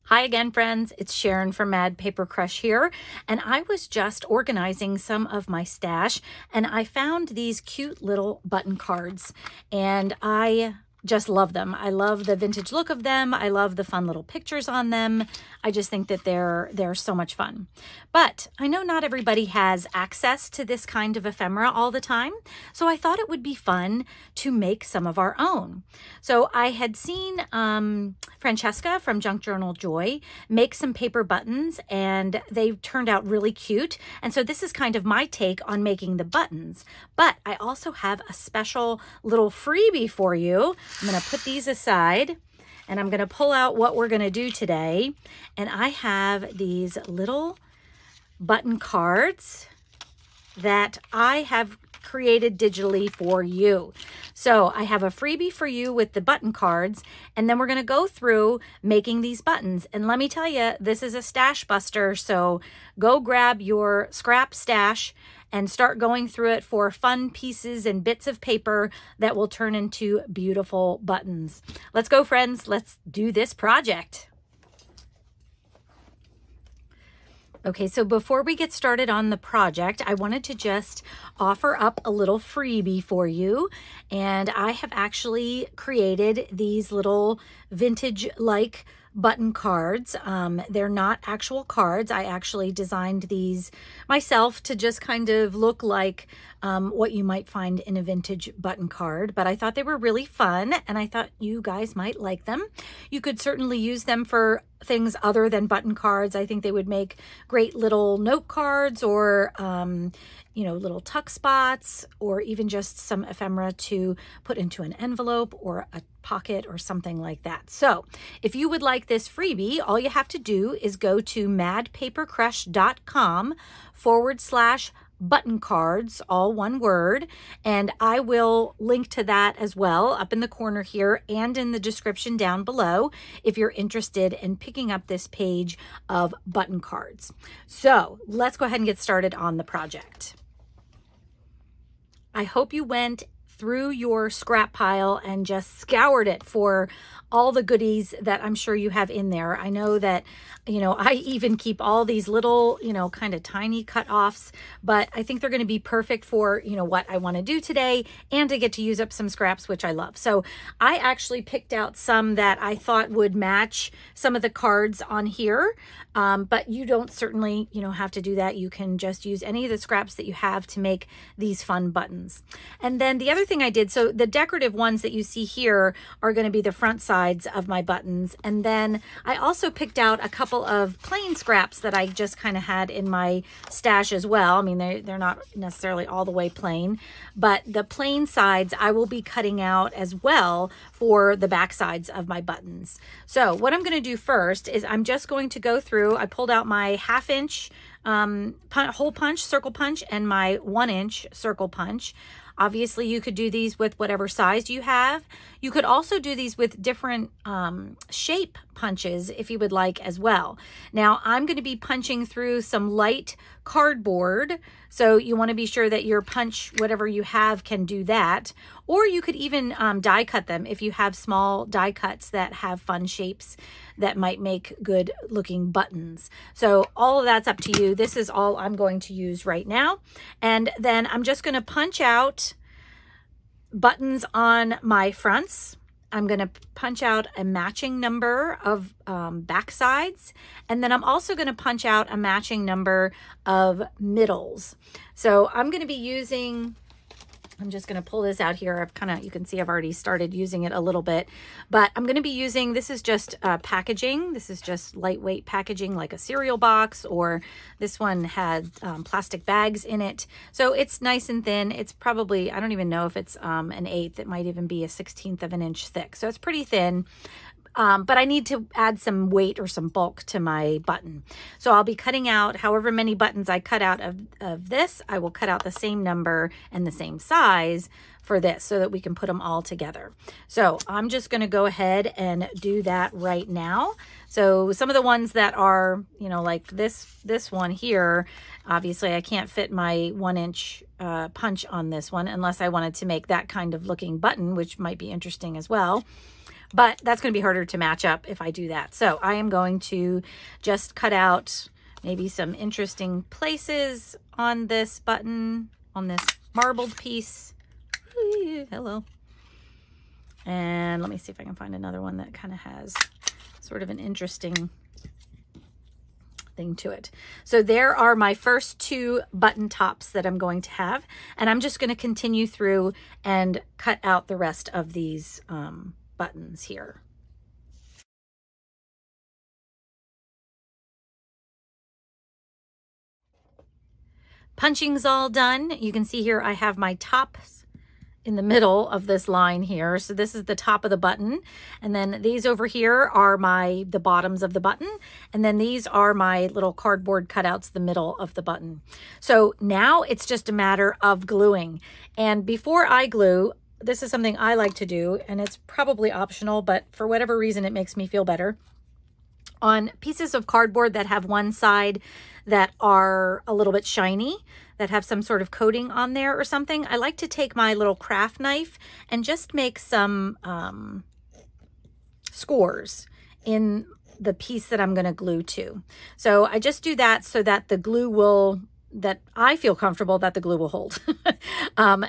Hi again, friends. It's Sharon from Mad Paper Crush here, and I was just organizing some of my stash, and I found these cute little button cards, and I just love them. I love the vintage look of them. I love the fun little pictures on them. I just think that they're so much fun. But I know not everybody has access to this kind of ephemera all the time, so I thought it would be fun to make some of our own. So I had seen Francesca from Junk Journal Joy make some paper buttons, and they turned out really cute. And so this is kind of my take on making the buttons. But I also have a special little freebie for you. I'm going to put these aside, and I'm going to pull out what we're going to do today. And I have these little button cards that I have created digitally for you. So I have a freebie for you with the button cards, and then we're going to go through making these buttons. And let me tell you, this is a stash buster, so go grab your scrap stash and start going through it for fun pieces and bits of paper that will turn into beautiful buttons. Let's go, friends. Let's do this project. Okay, so before we get started on the project, I wanted to just offer up a little freebie for you. And I have actually created these little vintage-like button cards. They're not actual cards. I actually designed these myself to just kind of look like what you might find in a vintage button card, but I thought they were really fun, and I thought you guys might like them. You could certainly use them for things other than button cards. I think they would make great little note cards, or you know, little tuck spots, or even just some ephemera to put into an envelope or a pocket or something like that. So if you would like this freebie, all you have to do is go to madpapercrush.com/button cards, all one word, and I will link to that as well up in the corner here and in the description down below if you're interested in picking up this page of button cards. So let's go ahead and get started on the project. I hope you went through your scrap pile and just scoured it for all the goodies that I'm sure you have in there. I know that, you know, I even keep all these little, you know, kind of tiny cut-offs, but I think they're going to be perfect for, you know, what I want to do today, and to get to use up some scraps, which I love. So I actually picked out some that I thought would match some of the cards on here, but you don't certainly, you know, have to do that. You can just use any of the scraps that you have to make these fun buttons. And then the other thing I did, so the decorative ones that you see here are going to be the front sides of my buttons. And then I also picked out a couple of plain scraps that I just kind of had in my stash as well. I mean, they're not necessarily all the way plain, but the plain sides I will be cutting out as well for the back sides of my buttons. So what I'm going to do first is I'm just going to go through, I pulled out my 1/2 inch hole punch, circle punch, and my 1 inch circle punch. Obviously, you could do these with whatever size you have. You could also do these with different shape punches if you would like as well. Now, I'm going to be punching through some light cardboard, so you want to be sure that your punch, whatever you have, can do that. Or you could even die cut them if you have small die cuts that have fun shapes that might make good looking buttons. So all of that's up to you. This is all I'm going to use right now. And then I'm just going to punch out buttons on my fronts. I'm going to punch out a matching number of back sides, and then I'm also going to punch out a matching number of middles. So I'm going to be using, I'm just going to pull this out here. I've kind of, you can see I've already started using it a little bit, but I'm going to be using, this is just packaging. This is just lightweight packaging, like a cereal box, or this one had plastic bags in it. So it's nice and thin. It's probably, I don't even know if it's an 1/8. It might even be a 1/16 of an inch thick. So it's pretty thin. But I need to add some weight or some bulk to my button. So I'll be cutting out however many buttons I cut out of this. I will cut out the same number and the same size for this so that we can put them all together. So I'm just going to go ahead and do that right now. So some of the ones that are, you know, like this one here, obviously I can't fit my 1 inch punch on this one unless I wanted to make that kind of looking button, which might be interesting as well. but that's going to be harder to match up if I do that. So I am going to just cut out maybe some interesting places on this button, on this marbled piece. Hello. And let me see if I can find another one that kind of has sort of an interesting thing to it. So there are my first 2 button tops that I'm going to have, and I'm just going to continue through and cut out the rest of these buttons here. Punching's all done. You can see here I have my tops in the middle of this line here. So this is the top of the button. And then these over here are the bottoms of the button. And then these are my little cardboard cutouts, the middle of the button. So now it's just a matter of gluing. And before I glue, this is something I like to do, and it's probably optional, but for whatever reason, it makes me feel better. On pieces of cardboard that have one side that are a little bit shiny, that have some sort of coating on there or something, I like to take my little craft knife and just make some scores in the piece that I'm going to glue to. So I just do that so that the glue will, that I feel comfortable that the glue will hold.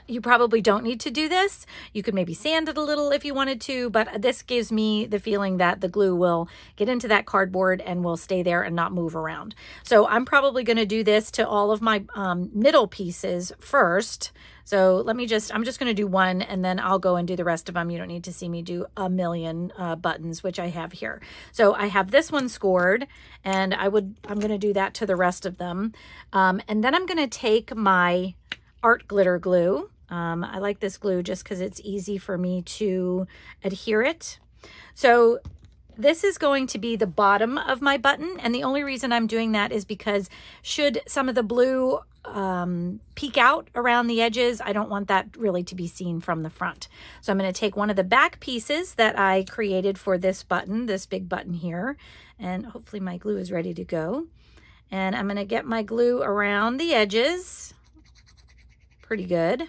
You probably don't need to do this. You could maybe sand it a little if you wanted to, but this gives me the feeling that the glue will get into that cardboard and will stay there and not move around. So I'm probably going to do this to all of my middle pieces first. So I'm just going to do one, and then I'll go and do the rest of them. You don't need to see me do a million buttons, which I have here. So I have this one scored, and I'm going to do that to the rest of them. And then I'm going to take my art glitter glue. I like this glue just because it's easy for me to adhere it. So this is going to be the bottom of my button, and the only reason I'm doing that is because should some of the blue peek out around the edges, I don't want that really to be seen from the front. So I'm going to take one of the back pieces that I created for this button, this big button here, and hopefully my glue is ready to go. And I'm going to get my glue around the edges pretty good.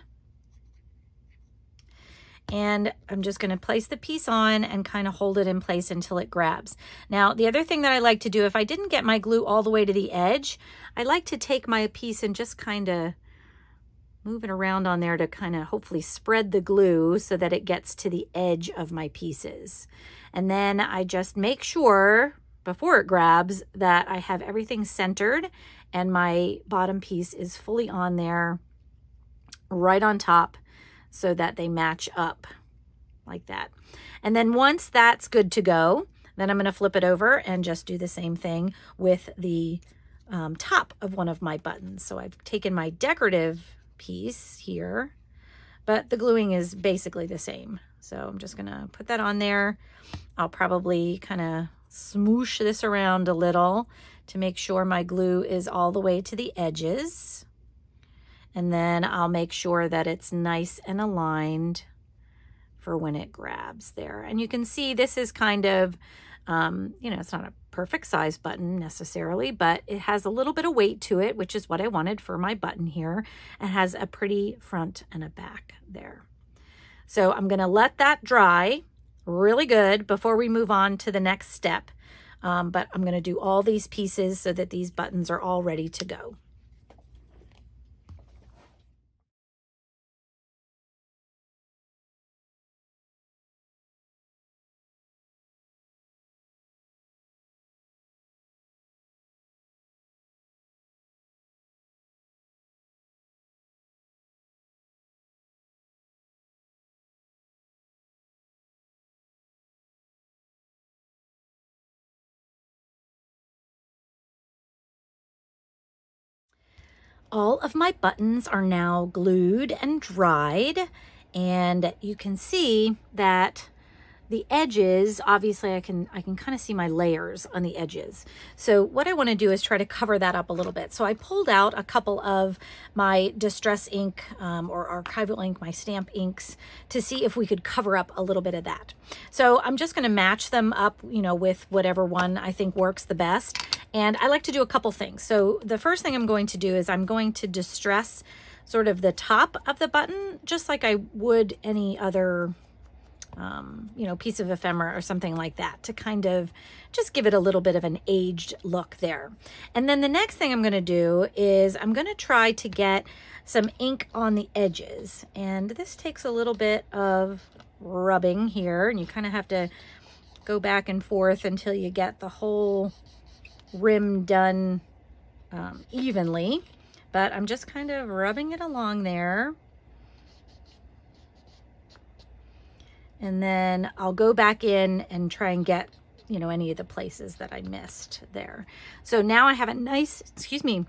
And I'm just going to place the piece on and kind of hold it in place until it grabs. Now, the other thing that I like to do, if I didn't get my glue all the way to the edge, I like to take my piece and just kind of move it around on there to kind of hopefully spread the glue so that it gets to the edge of my pieces. And then I just make sure before it grabs that I have everything centered and my bottom piece is fully on there, right on top, so that they match up like that. And then once that's good to go, then I'm going to flip it over and just do the same thing with the top of one of my buttons. So I've taken my decorative piece here, but the gluing is basically the same. So I'm just going to put that on there. I'll probably kind of smoosh this around a little to make sure my glue is all the way to the edges. And then I'll make sure that it's nice and aligned for when it grabs there. And you can see this is kind of, you know, it's not a perfect size button necessarily, but it has a little bit of weight to it, which is what I wanted for my button here. It has a pretty front and a back there. So I'm going to let that dry really good before we move on to the next step. But I'm going to do all these pieces so that these buttons are all ready to go. All of my buttons are now glued and dried, and you can see that the edges, obviously I can kind of see my layers on the edges. So what I want to do is try to cover that up a little bit. So I pulled out a couple of my distress ink or archival ink, my stamp inks, to see if we could cover up a little bit of that. So I'm just going to match them up, you know, with whatever one I think works the best. And I like to do a couple things. So the first thing I'm going to do is I'm going to distress sort of the top of the button, just like I would any other you know, piece of ephemera or something like that to kind of just give it a little bit of an aged look there. And then the next thing I'm going to do is I'm going to try to get some ink on the edges. And this takes a little bit of rubbing here, and you kind of have to go back and forth until you get the whole rim done evenly. But I'm just kind of rubbing it along there. And then I'll go back in and try and get, you know, any of the places that I missed there. So now I have a nice, excuse me,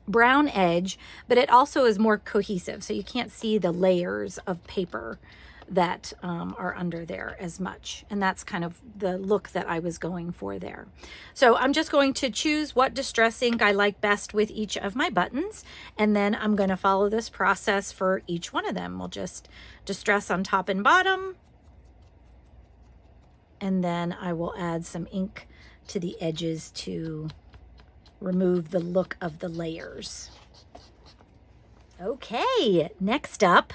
brown edge, but it also is more cohesive. So you can't see the layers of paper that are under there as much. And that's kind of the look that I was going for there. So I'm just going to choose what distress ink I like best with each of my buttons. And then I'm going to follow this process for each one of them. We'll just distress on top and bottom. And then I will add some ink to the edges to remove the look of the layers. Okay, next up,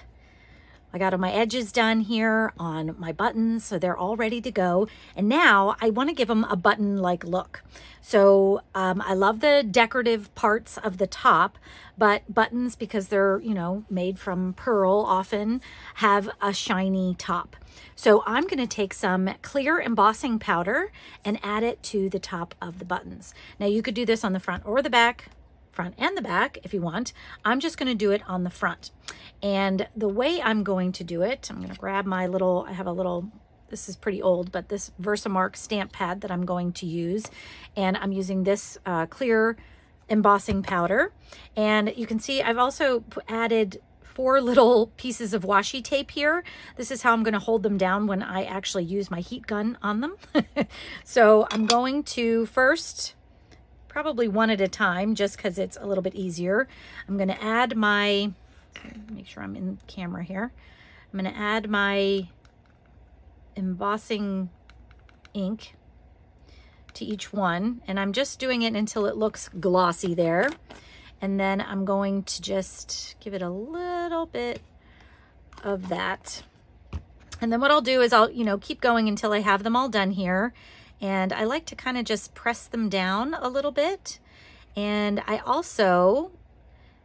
I got all my edges done here on my buttons, so they're all ready to go. And now I want to give them a button-like look. So I love the decorative parts of the top, but buttons, because they're, you know, made from pearl, often have a shiny top. So I'm going to take some clear embossing powder and add it to the top of the buttons. Now you could do this on the front or the back, front and the back if you want. I'm just going to do it on the front. And the way I'm going to do it, I'm going to grab my little, I have a little, this is pretty old, but this Versamark stamp pad that I'm going to use. And I'm using this clear embossing powder. And you can see I've also added 4 little pieces of washi tape here. This is how I'm going to hold them down when I actually use my heat gun on them. So I'm going to first, probably one at a time, just because it's a little bit easier. I'm going to add my, make sure I'm in camera here. I'm going to add my embossing ink to each one, and I'm just doing it until it looks glossy there. And then I'm going to just give it a little bit of that. And then what I'll do is I'll, you know, keep going until I have them all done here. And I like to kind of just press them down a little bit. And I also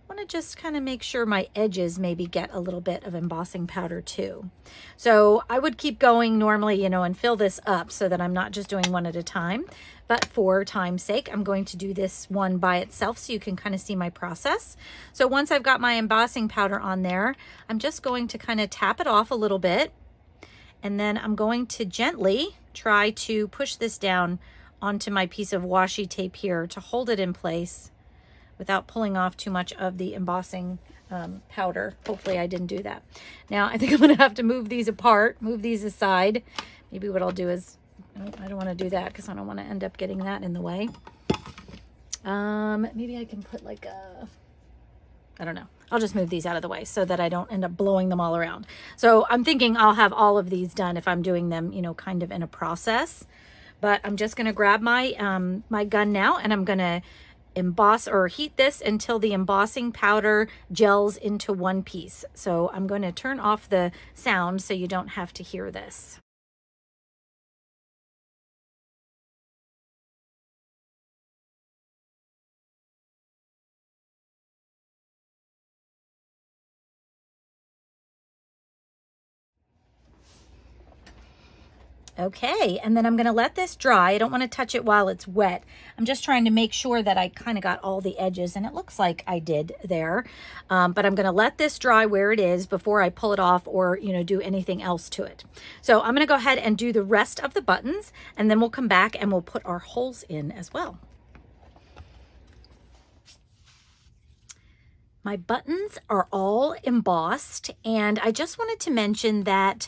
want to just kind of make sure my edges maybe get a little bit of embossing powder too. So I would keep going normally, you know, and fill this up so that I'm not just doing one at a time. But for time's sake, I'm going to do this one by itself so you can kind of see my process. So once I've got my embossing powder on there, I'm just going to kind of tap it off a little bit. And then I'm going to gently try to push this down onto my piece of washi tape here to hold it in place without pulling off too much of the embossing powder. Hopefully I didn't do that. Now I think I'm gonna have to move these apart, move these aside. Maybe what I'll do is, I don't wanna do that because I don't wanna end up getting that in the way. Maybe I can put like a, I don't know. I'll just move these out of the way so that I don't end up blowing them all around. So I'm thinking I'll have all of these done if I'm doing them, you know, kind of in a process. But I'm just gonna grab my, my gun now, and I'm gonna emboss or heat this until the embossing powder gels into one piece. So I'm going to turn off the sound so you don't have to hear this. Okay, and then I'm gonna let this dry. I don't wanna touch it while it's wet. I'm just trying to make sure that I kind of got all the edges, and it looks like I did there. But I'm gonna let this dry where it is before I pull it off or, you know, do anything else to it. So I'm gonna go ahead and do the rest of the buttons, and then we'll come back and we'll put our holes in as well. My buttons are all embossed, and I just wanted to mention that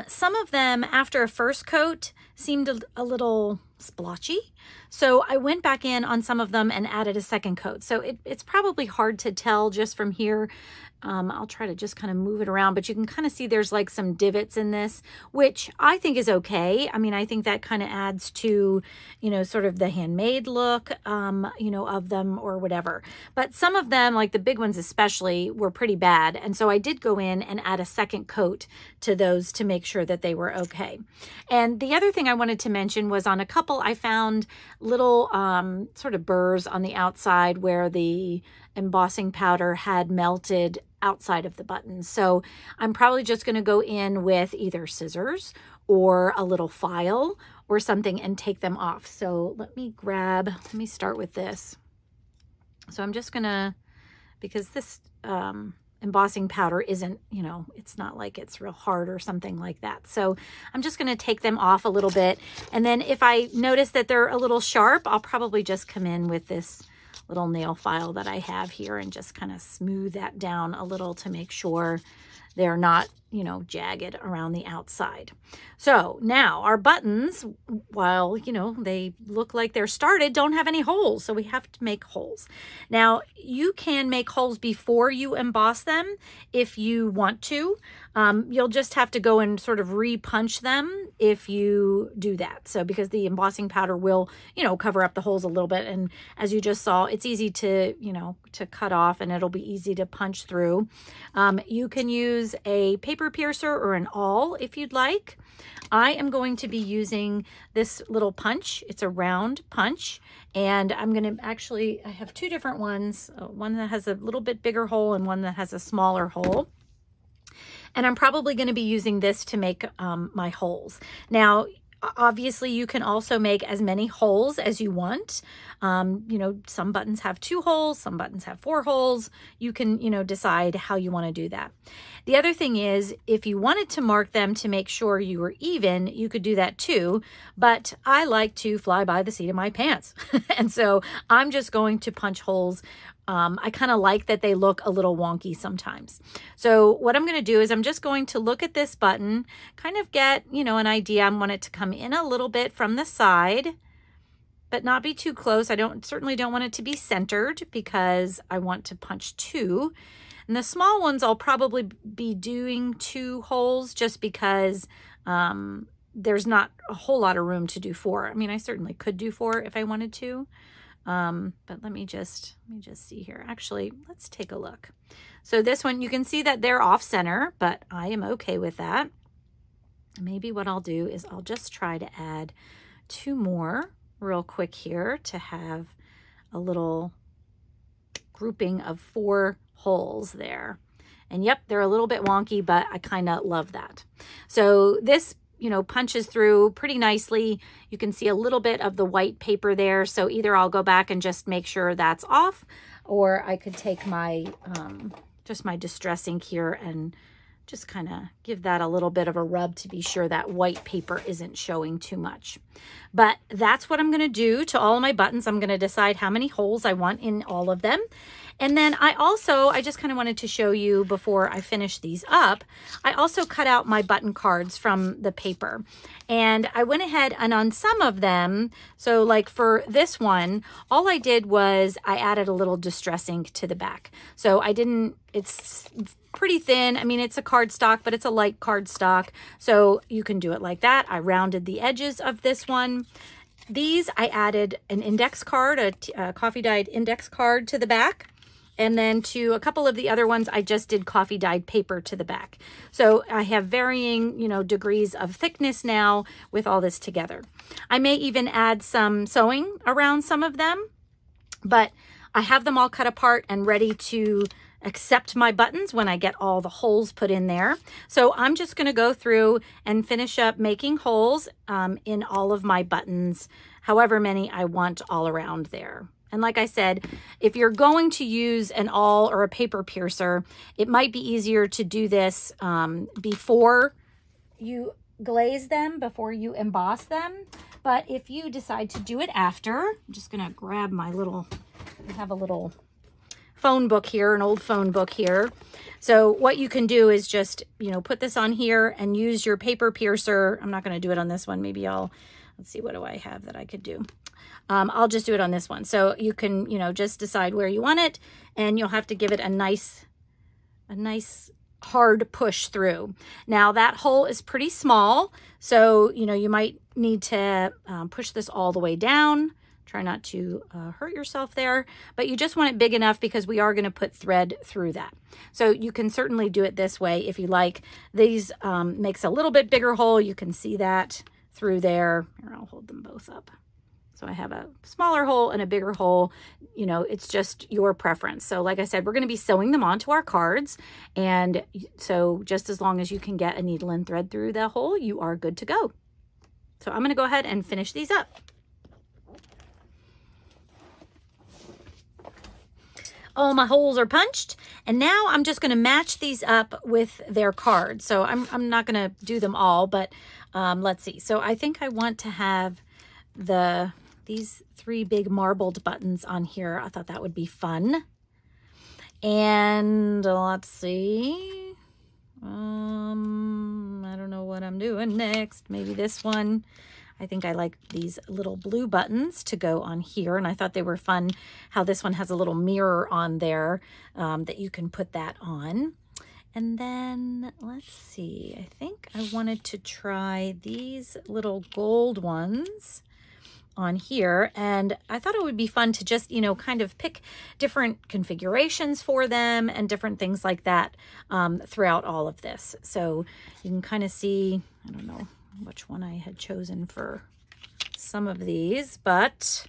some of them after a first coat seemed a little splotchy. So I went back in on some of them and added a second coat. So it's probably hard to tell just from here. I'll try to just kind of move it around, but you can kind of see there's like some divots in this, which I think is okay. I mean, I think that kind of adds to, you know, sort of the handmade look, you know, of them or whatever. But some of them, like the big ones especially, were pretty bad. And so I did go in and add a second coat to those to make sure that they were okay. And the other thing I wanted to mention was on a couple, I found little sort of burrs on the outside where the embossing powder had melted outside of the buttons. So I'm probably just going to go in with either scissors or a little file or something and take them off. So let me start with this. So I'm just going to, because this embossing powder isn't, you know, it's not like it's real hard or something like that. So I'm just going to take them off a little bit. And then if I notice that they're a little sharp, I'll probably just come in with this little nail file that I have here and just kind of smooth that down a little to make sure they're not, you know, jagged around the outside. So now our buttons, while, you know, they look like they're started, don't have any holes. So we have to make holes. Now you can make holes before you emboss them if you want to. You'll just have to go and sort of re-punch them if you do that. So because the embossing powder will, you know, cover up the holes a little bit. And as you just saw, it's easy to, you know, to cut off and it'll be easy to punch through. You can use a paper piercer or an awl if you'd like. I am going to be using this little punch. It's a round punch, and I'm going to actually, I have two different ones, one that has a little bit bigger hole and one that has a smaller hole. And I'm probably going to be using this to make my holes. Now, obviously, you can also make as many holes as you want. You know, some buttons have 2 holes, some buttons have 4 holes. You can, you know, decide how you want to do that. The other thing is, if you wanted to mark them to make sure you were even, you could do that too. But I like to fly by the seat of my pants. And so I'm just going to punch holes. I kind of like that they look a little wonky sometimes. So what I'm going to do is I'm just going to look at this button, kind of get, you know, an idea. I want it to come in a little bit from the side, but not be too close. I certainly don't want it to be centered because I want to punch 2. And the small ones, I'll probably be doing 2 holes just because there's not a whole lot of room to do 4. I mean, I certainly could do 4 if I wanted to. But let me just see here. Actually, let's take a look. So this one, you can see that they're off center, but I am okay with that. Maybe what I'll do is I'll just try to add 2 more real quick here to have a little grouping of 4 holes there. And yep, they're a little bit wonky, but I kind of love that. So this, you know, punches through pretty nicely. You can see a little bit of the white paper there. So either I'll go back and just make sure that's off, or I could take my, just my Distress ink here and just kind of give that a little bit of a rub to be sure that white paper isn't showing too much. But that's what I'm going to do to all of my buttons. I'm going to decide how many holes I want in all of them. And then I just kind of wanted to show you before I finish these up, I also cut out my button cards from the paper. And I went ahead and on some of them, so like for this one, all I did was I added a little Distress ink to the back. So I didn't, it's pretty thin. I mean, it's a cardstock, but it's a light cardstock. So you can do it like that. I rounded the edges of this one. These, I added an index card, a coffee dyed index card to the back. And then to a couple of the other ones, I just did coffee dyed paper to the back. So I have varying, you know, degrees of thickness now with all this together. I may even add some sewing around some of them, but I have them all cut apart and ready to accept my buttons when I get all the holes put in there. So I'm just going to go through and finish up making holes in all of my buttons, however many I want all around there. And like I said, if you're going to use an awl or a paper piercer, it might be easier to do this before you glaze them, before you emboss them. But if you decide to do it after, I'm just going to grab my little, I have a little phone book here, an old phone book here. So what you can do is just, you know, put this on here and use your paper piercer. I'm not going to do it on this one. Maybe let's see, what do I have that I could do? I'll just do it on this one. So you can, just decide where you want it, and you'll have to give it a nice hard push through. Now that hole is pretty small, so, you might need to push this all the way down. Try not to hurt yourself there, but you just want it big enough because we are going to put thread through that. So you can certainly do it this way if you like. These makes a little bit bigger hole. You can see that through there. Here, I'll hold them both up. So I have a smaller hole and a bigger hole. It's just your preference. So like I said, we're going to be sewing them onto our cards. And so just as long as you can get a needle and thread through the hole, you are good to go. So I'm going to go ahead and finish these up. All my holes are punched, and now I'm just going to match these up with their cards. So I'm not going to do them all, but let's see. So I think I want to have these 3 big marbled buttons on here. I thought that would be fun. And let's see. I don't know what I'm doing next. Maybe this one. I think I like these little blue buttons to go on here, and I thought they were fun how this one has a little mirror on there that you can put that on. And then let's see, I think I wanted to try these little gold ones on here, and I thought it would be fun to just, kind of pick different configurations for them and different things like that throughout all of this. So you can kind of see, I don't know which one I had chosen for some of these, but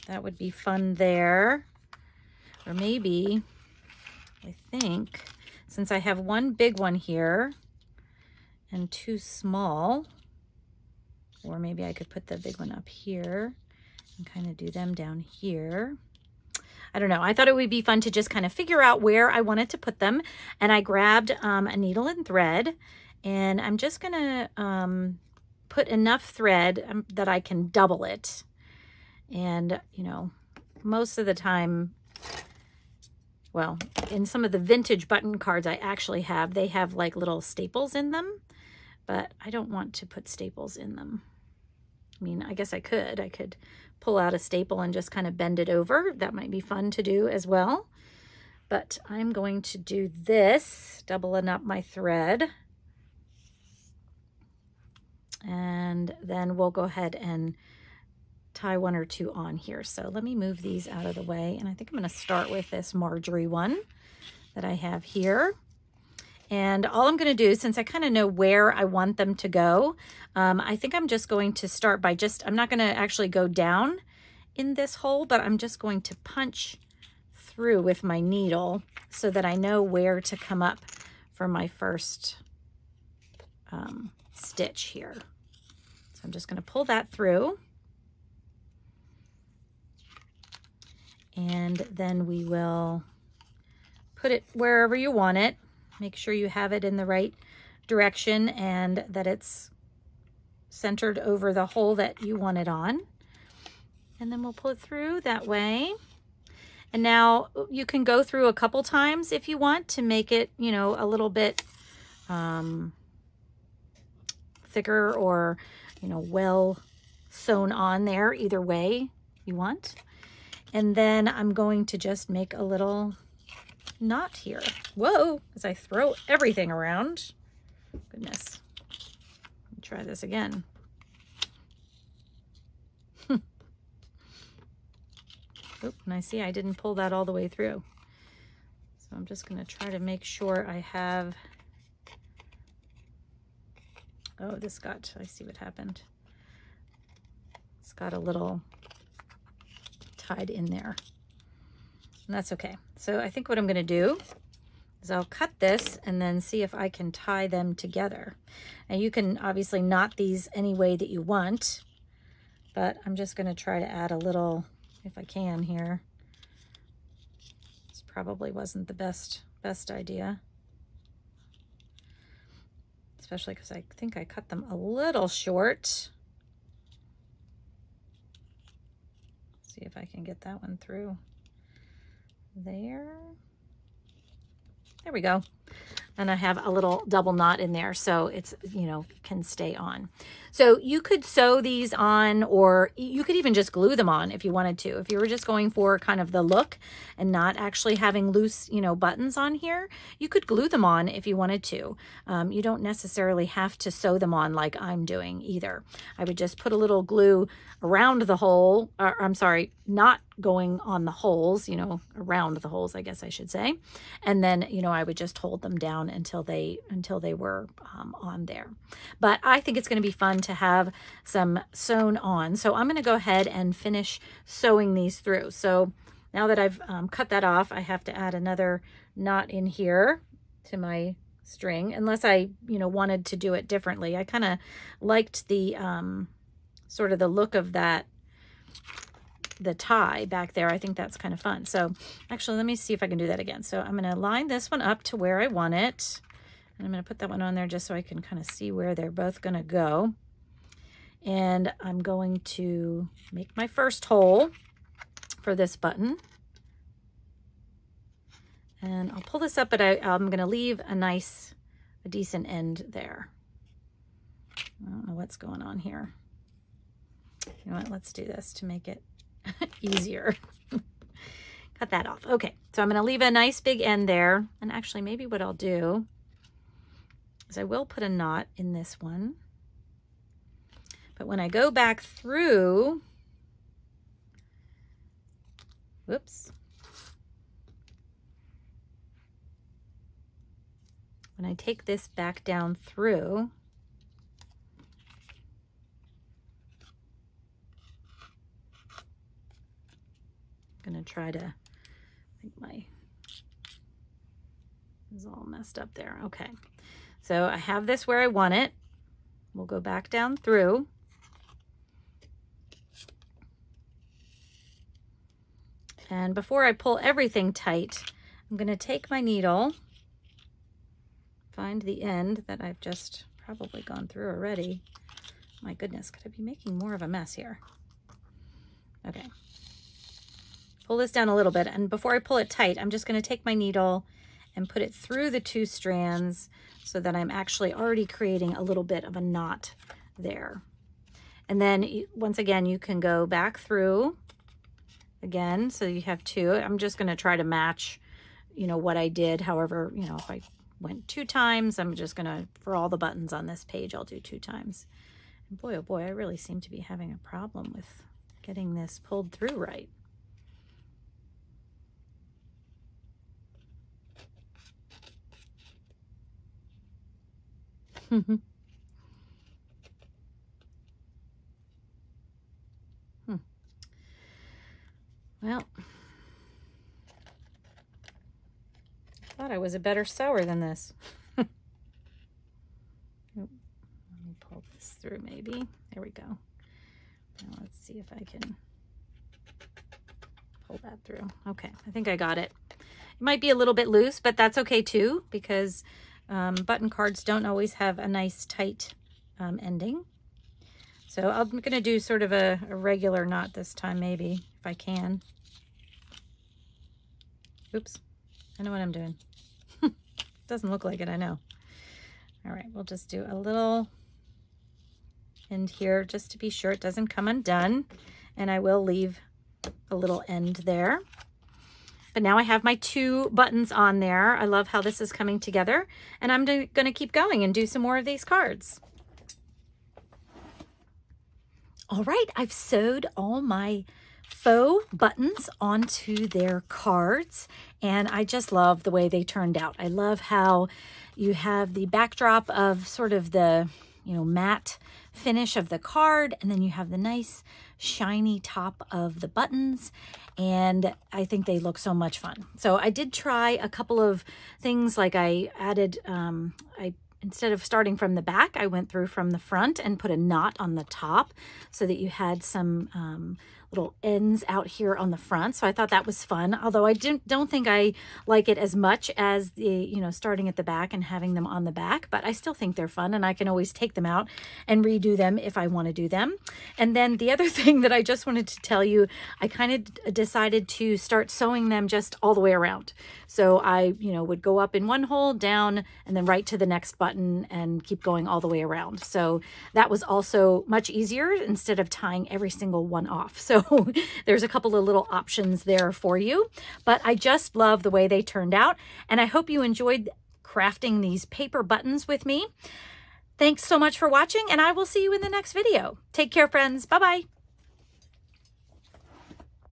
that would be fun there. Or maybe, I think, since I have one big one here and 2 small, or maybe I could put the big one up here and kind of do them down here. I don't know. I thought it would be fun to just kind of figure out where I wanted to put them. And I grabbed a needle and thread, and I'm just going to put enough thread that I can double it. And, most of the time, well, in some of the vintage button cards I actually have, they have like little staples in them, but I don't want to put staples in them. I mean, I guess I could pull out a staple and just kind of bend it over. That might be fun to do as well. But I'm going to do this, doubling up my thread. And then we'll go ahead and tie 1 or 2 on here. So let me move these out of the way. And I think I'm going to start with this Marjorie one that I have here. And all I'm going to do, since I kind of know where I want them to go, I think I'm just going to start by I'm not going to actually go down in this hole, but I'm just going to punch through with my needle so that I know where to come up for my first stitch here. So I'm just going to pull that through. And then we will put it wherever you want it. Make sure you have it in the right direction and that it's centered over the hole that you want it on. And then we'll pull it through that way. And now you can go through a couple times if you want to make it, a little bit thicker or, well sewn on there, either way you want. And then I'm going to just make a little knot here. Whoa, as I throw everything around. Goodness. Let me try this again. Oh, and I see I didn't pull that all the way through. So I'm just going to try to make sure I have... Oh, I see what happened. It's got a little tied in there. And that's okay. So I think what I'm going to do is I'll cut this and then see if I can tie them together. Now you can obviously knot these any way that you want, but I'm just going to try to add a little, if I can here. This probably wasn't the best idea, especially because I think I cut them a little short. See if I can get that one through there. There we go. And I have a little double knot in there, so it's, you know, can stay on. So you could sew these on, or you could even just glue them on if you wanted to. If you were just going for kind of the look and not actually having loose, you know, buttons on here, you could glue them on if you wanted to. You don't necessarily have to sew them on like I'm doing either. I would just put a little glue around the hole, or I'm sorry, not going on the holes, you know, around the holes, I guess I should say. And then, you know, I would just hold them down until they were on there. But I think it's going to be fun to have some sewn on. So I'm going to go ahead and finish sewing these through. So now that I've cut that off, I have to add another knot in here to my string, unless I, you know, wanted to do it differently. I kind of liked the sort of the look of that, the tie back there. I think that's kind of fun. So actually, let me see if I can do that again. So I'm going to line this one up to where I want it. And I'm going to put that one on there just so I can kind of see where they're both going to go. And I'm going to make my first hole for this button. And I'll pull this up, but I'm going to leave a decent end there. I don't know what's going on here. You know what? Let's do this to make it easier. Cut that off. Okay, so I'm going to leave a nice big end there. And actually, maybe what I'll do is I will put a knot in this one. But when I go back through, whoops. When I take this back down through, I'm going to try to, I think my is all messed up there. Okay. So I have this where I want it. We'll go back down through. And before I pull everything tight, I'm going to take my needle, find the end that I've just probably gone through already. My goodness, could I be making more of a mess here? Okay. Pull this down a little bit, and before I pull it tight, I'm just going to take my needle and put it through the two strands so that I'm actually already creating a little bit of a knot there. And then once again, you can go back through again, so you have two. I'm just going to try to match, you know, what I did. However, you know, if I went 2 times, I'm just going to, for all the buttons on this page, I'll do 2 times. And boy, oh boy, I really seem to be having a problem with getting this pulled through right. Well, I thought I was a better sewer than this. Let me pull this through maybe. There we go. Now let's see if I can pull that through. Okay, I think I got it. It might be a little bit loose, but that's okay too, because button cards don't always have a nice tight ending. So I'm going to do sort of a regular knot this time, maybe, if I can. Oops, I know what I'm doing. Doesn't look like it, I know. All right, we'll just do a little end here just to be sure it doesn't come undone. And I will leave a little end there. But now I have my 2 buttons on there. I love how this is coming together. And I'm going to keep going and do some more of these cards. All right, I've sewed all my faux buttons onto their cards, and I just love the way they turned out. I love how you have the backdrop of sort of the, you know, matte finish of the card, and then you have the nice shiny top of the buttons, and I think they look so much fun. So I did try a couple of things, like I added, instead of starting from the back, I went through from the front and put a knot on the top so that you had some little ends out here on the front. So I thought that was fun, although I don't think I like it as much as the, you know, starting at the back and having them on the back, but I still think they're fun, and I can always take them out and redo them if I want to do them. And then the other thing that I just wanted to tell you, I kind of decided to start sewing them just all the way around. So I, you know, would go up in one hole, down, and then right to the next button and keep going all the way around. So that was also much easier instead of tying every single one off. So there's a couple of little options there for you, but I just love the way they turned out. And I hope you enjoyed crafting these paper buttons with me. Thanks so much for watching, and I will see you in the next video. Take care, friends. Bye-bye.